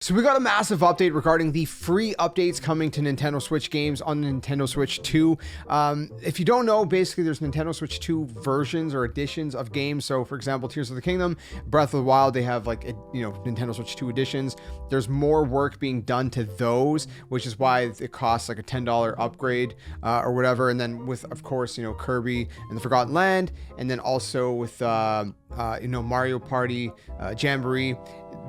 So we got a massive update regarding the free updates coming to Nintendo Switch games on the Nintendo Switch 2. If you don't know, basically there's Nintendo Switch 2 versions or editions of games. So for example, Tears of the Kingdom, Breath of the Wild, they have like, Nintendo Switch 2 editions. There's more work being done to those, which is why it costs like a $10 upgrade or whatever. And then with, of course, Kirby and the Forgotten Land, and then also with, Mario Party, Jamboree,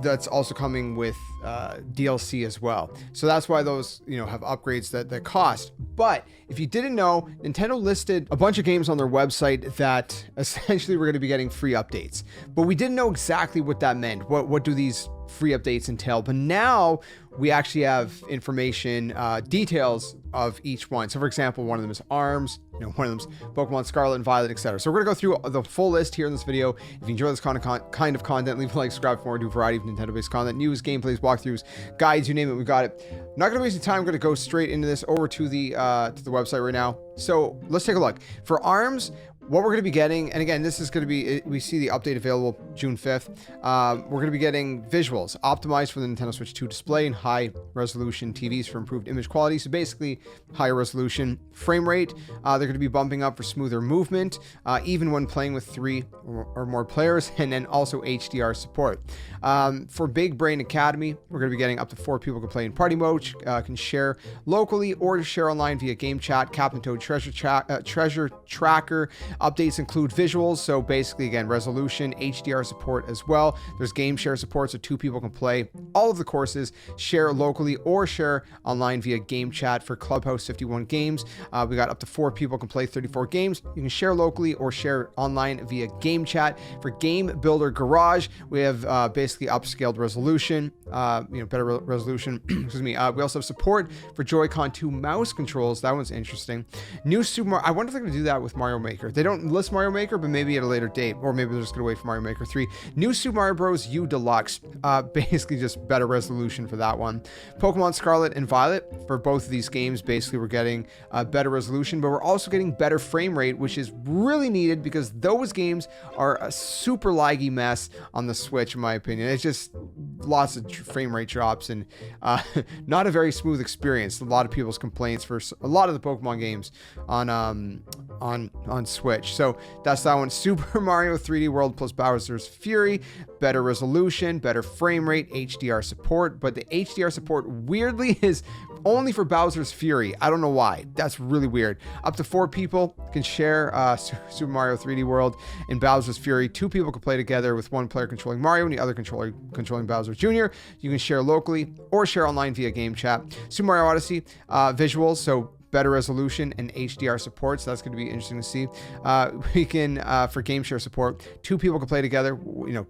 that's also coming with DLC as well. So that's why those, have upgrades that cost. But if you didn't know, Nintendo listed a bunch of games on their website that essentially we're going to be getting free updates. But we didn't know exactly what that meant. What do these free updates entail? But now we actually have information, details of each one. So for example, one of them is ARMS, one of them is Pokemon Scarlet and Violet, etc. So we're gonna go through the full list here in this video. If you enjoy this kind of content, leave a like, subscribe for more, do a variety of Nintendo-based content, news, gameplays, walkthroughs, guides, you name it, we got it. I'm not gonna waste any time. I'm gonna go straight into this, over to the website right now. So let's take a look. For ARMS, what we're going to be getting, and again, this is going to be, we see the update available June 5th. We're going to be getting visuals optimized for the Nintendo Switch 2 display and high resolution TVs for improved image quality. So basically higher resolution. Frame rate, they're going to be bumping up for smoother movement, even when playing with 3 or more players, and then also HDR support. For Big Brain Academy, we're going to be getting up to 4 people can play in party mode, can share locally or share online via game chat. Captain Toad treasure tracker. Updates include visuals, so basically again resolution, HDR support as well. There's game share support, so 2 people can play all of the courses, share locally or share online via game chat. For Clubhouse 51 games, we got up to 4 people can play 34 games. You can share locally or share online via game chat. For Game Builder Garage, we have basically upscaled resolution, better resolution. Excuse me. We also have support for Joy-Con 2 mouse controls. That one's interesting. New Super Mario. I wonder if they're going to do that with Mario Maker. They don't list Mario Maker, but maybe at a later date, or maybe they're just gonna wait for Mario Maker 3. New Super Mario Bros. U Deluxe, basically just better resolution for that one. Pokemon Scarlet and Violet, for both of these games, basically we're getting better resolution, but we're also getting better frame rate, which is really needed because those games are a super laggy mess on the Switch, in my opinion. It's just lots of frame rate drops and not a very smooth experience. A lot of people's complaints for a lot of the Pokemon games on Switch. So that's that one. Super Mario 3D World plus Bowser's Fury, better resolution, better frame rate, HDR support, but the HDR support weirdly is only for Bowser's Fury. I don't know why. That's really weird. Up to 4 people can share Super Mario 3D World and Bowser's Fury. 2 people can play together with 1 player controlling Mario and the other controller controlling Bowser Jr. You can share locally or share online via game chat. Super Mario Odyssey, visuals, so better resolution and HDR support, so that's going to be interesting to see. We can, for game share support, 2 people can play together,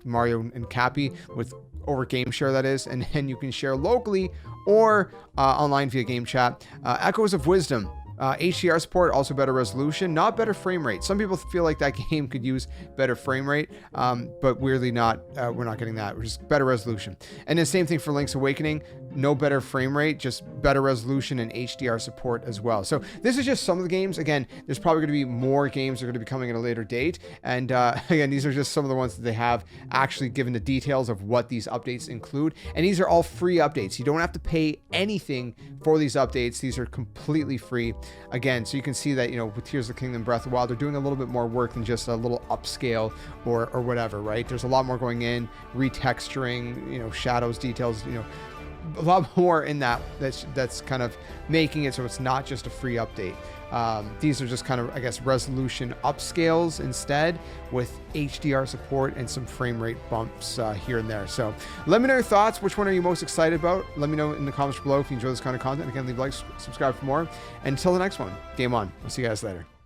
Mario and Cappy, with over game share, that is, and then you can share locally or online via game chat. Echoes of Wisdom, HDR support, also better resolution, not better frame rate. Some people feel like that game could use better frame rate, but weirdly not. We're not getting that. We're just better resolution. And the same thing for Link's Awakening, no better frame rate, just better resolution and HDR support as well. So this is just some of the games. Again, there's probably going to be more games that are going to be coming at a later date. And again, these are just some of the ones that they have actually given the details of what these updates include. And these are all free updates. You don't have to pay anything for these updates. These are completely free. Again, so you can see that, with Tears of the Kingdom, Breath of the Wild, they're doing a little bit more work than just a little upscale or whatever, right? There's a lot more going in, retexturing, shadows, details, a lot more in that's kind of making it so it's not just a free update. These are just kind of, I guess, resolution upscales instead, with HDR support and some frame rate bumps here and there. So let me know your thoughts. Which one are you most excited about? Let me know in the comments below if you enjoy this kind of content. Again, leave a like, subscribe for more. And until the next one, game on. I'll see you guys later.